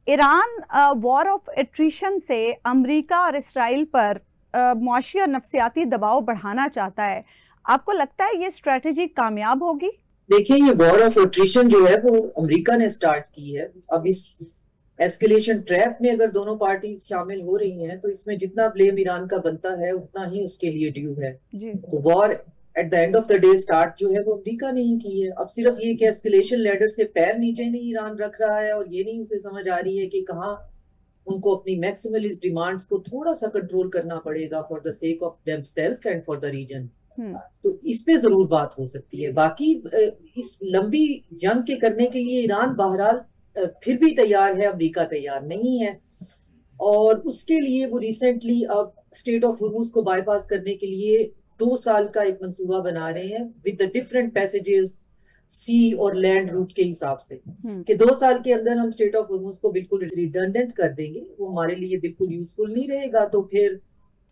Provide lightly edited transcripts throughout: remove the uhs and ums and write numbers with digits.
Iran war of attrition से America और Israel पर मुआशी और नफसियाती दबाव बढ़ाना चाहता है। आपको लगता है ये स्ट्रेटजी कामयाब होगी? देखिए, ये वॉर ऑफ एट्रिशन जो है वो अमेरिका ने स्टार्ट की है। अब इस एस्केलेशन ट्रैप में अगर दोनों पार्टी शामिल हो रही हैं तो इसमें जितना ब्लेम ईरान का बनता है उतना ही उसके लिए ड्यू है। तो war at the end of the day start जो है वो अमेरिका ने ही की है। अब सिर्फ ये कि एस्केलेशन लैडर से पैर नीचे नहीं ईरान रख रहा है और ये नहीं उसे समझ आ रही है कि कहाँ उनको अपनी मैक्सिमलिस्ट डिमांड्स को थोड़ा सा कंट्रोल करना पड़ेगा for the sake of themselves and for the reason. तो इस पे जरूर बात हो सकती है। बाकी इस लंबी जंग के करने के लिए ईरान बहरहाल फिर भी तैयार है, अमेरिका तैयार नहीं है। और उसके लिए वो रिसेंटली अब स्ट्रेट ऑफ हुर्मुज को बाईपास करने के लिए 2 साल का एक मंसूबा बना रहे हैं विद द डिफरेंट पैसेजेस सी और लैंड रूट के हिसाब से कि 2 साल के अंदर हम स्ट्रेट ऑफ हुर्मुज को बिल्कुल रिडंडेंट कर देंगे, वो हमारे लिए बिल्कुल यूजफुल नहीं रहेगा। तो फिर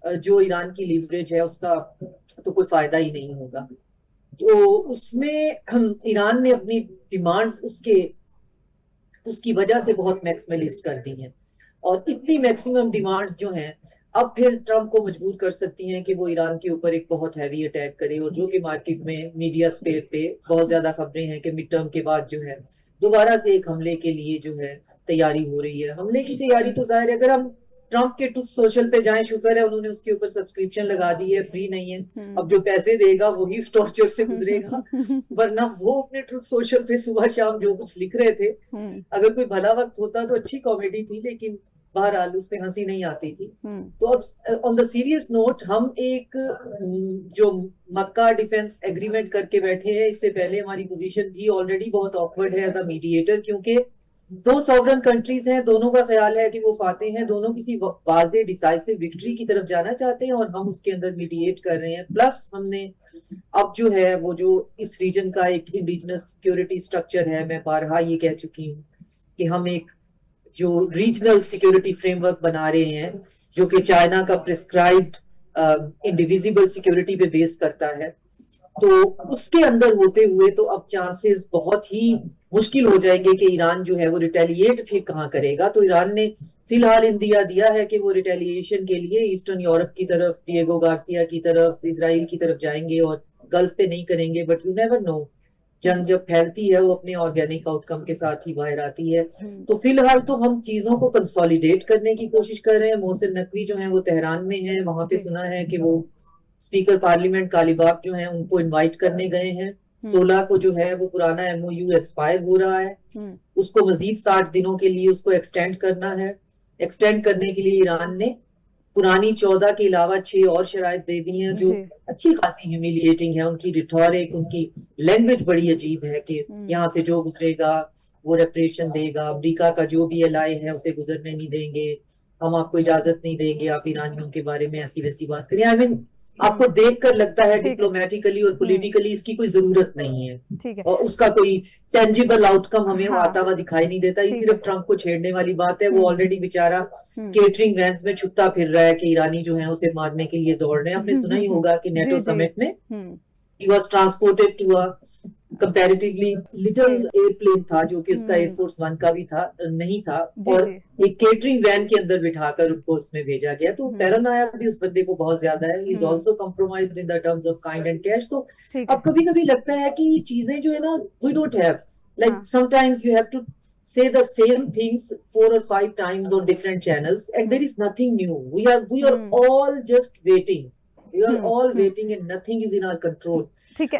जो ईरान की लीवरेज है उसका तो कोई फायदा ही नहीं होगा। तो उसमें ईरान ने अपनी डिमांड्स उसकी वजह से बहुत मैक्सिमलिस्ट कर दी हैं और इतनी मैक्सिमम डिमांड्स जो हैं अब फिर ट्रम्प को मजबूर कर सकती हैं कि वो ईरान के ऊपर एक बहुत हैवी अटैक करे। और जो कि मार्केट में मीडिया स्पेयर पे बहुत ज्यादा खबरें हैं कि मिड टर्म के बाद जो है दोबारा से एक हमले के लिए जो है तैयारी हो रही है। हमले की तैयारी तो जाहिर है, अगर हम ट्रम्प के ट्रूथ सोशल पे जाएं, शुक्र है उन्होंने उसके ऊपर सब्सक्रिप्शन लगा दी है, फ्री नहीं है। अब जो पैसे देगा वही इस टॉर्चर से गुजरेगा, वरना वो अपने ट्रूथ सोशल पे सुबह शाम जो कुछ लिख रहे थे, अगर कोई भला वक्त होता तो अच्छी कॉमेडी थी, लेकिन बहरहाल उस पे हंसी नहीं आती थी। तो अब ऑन द सीरियस नोट, हम एक जो मक्का डिफेंस एग्रीमेंट करके बैठे हैं, इससे पहले हमारी पोजीशन भी ऑलरेडी बहुत ऑकवर्ड है एज अ मीडिएटर, क्योंकि 2 सॉवरन कंट्रीज हैं, दोनों का ख्याल है कि वो फाते हैं, दोनों किसी वाज़े डिसाइसिव विक्ट्री की तरफ जाना चाहते हैं और हम उसके अंदर मीडिएट कर रहे हैं। प्लस हमने अब जो है वो जो इस रीजन का एक इंडिजिनस सिक्योरिटी स्ट्रक्चर है, मैं बारहा ये कह चुकी हूँ कि हम एक जो रीजनल सिक्योरिटी फ्रेमवर्क बना रहे हैं जो कि चाइना का प्रिस्क्राइब्ड इंडिविजिबल सिक्योरिटी पे बेस करता है। तो उसके अंदर होते हुए तो अब चांसेस बहुत ही मुश्किल हो जाएंगे कि ईरान जो है वो रिटेलिएट फिर कहाँ करेगा। तो ईरान ने फिलहाल इंदिया दिया है कि वो रिटेलिएशन के लिए ईस्टर्न यूरोप की तरफ, डिएगो गार्सिया की तरफ, इजराइल की तरफ जाएंगे और गल्फ पे नहीं करेंगे। बट यू नेवर नो, जंग जब फैलती है वो अपने ऑर्गेनिक आउटकम के साथ ही बाहर आती है। तो फिलहाल तो हम चीजों को कंसोलिडेट करने की कोशिश कर रहे हैं। मोहसिन नकवी जो है वो तेहरान में है, वहां पे सुना है कि वो स्पीकर पार्लियामेंट कालीबाफ जो है उनको इनवाइट करने गए हैं। 16 को जो है वो पुराना एमओयू एक्सपायर हो रहा है, उसको मजीद 60 दिनों के लिए उसको एक्सटेंड करना है। एक्सटेंड करने के लिए ईरान ने पुरानी 14 के अलावा 6 और शराइत दे दी हैं जो अच्छी खासी ह्यूमिलिएटिंग है। उनकी रिटोरिक, उनकी लैंग्वेज बड़ी अजीब है कि यहाँ से जो गुजरेगा वो रेपरेशन देगा, अमेरिका का जो भी एलाई है उसे गुजरने नहीं देंगे, हम आपको इजाजत नहीं देंगे आप ईरानियों के बारे में ऐसी वैसी बात करें। आई मीन आपको देखकर लगता है डिप्लोमेटिकली और पॉलिटिकली इसकी कोई जरूरत नहीं है और उसका कोई टेंजिबल आउटकम हमें आता हुआ दिखाई नहीं देता। ये सिर्फ ट्रम्प को छेड़ने वाली बात है। वो ऑलरेडी बेचारा केटरिंग वैन्स में छुपता फिर रहा है कि ईरानी जो है उसे मारने के लिए दौड़ रहे हैं। आपने सुना ही होगा कि नेटो समिट में he was transported to a comparatively little airplane था जो कि उसका एयरफोर्स 1 का भी था नहीं था, और एक केटरिंग वैन के अंदर बिठाकर उनको उसमें भेजा गया। तो पैरानोया भी उस बंदे को बहुत ज्यादा है। he is also compromised in the terms of kind and cash। तो अब कभी कभी लगता है कि ये चीजें जो है ना, we don't have, like sometimes you have to say the same things 4 or 5 times on different channels and there is nothing new. We are all just waiting. We are all waiting and nothing is in our control. ठीक है।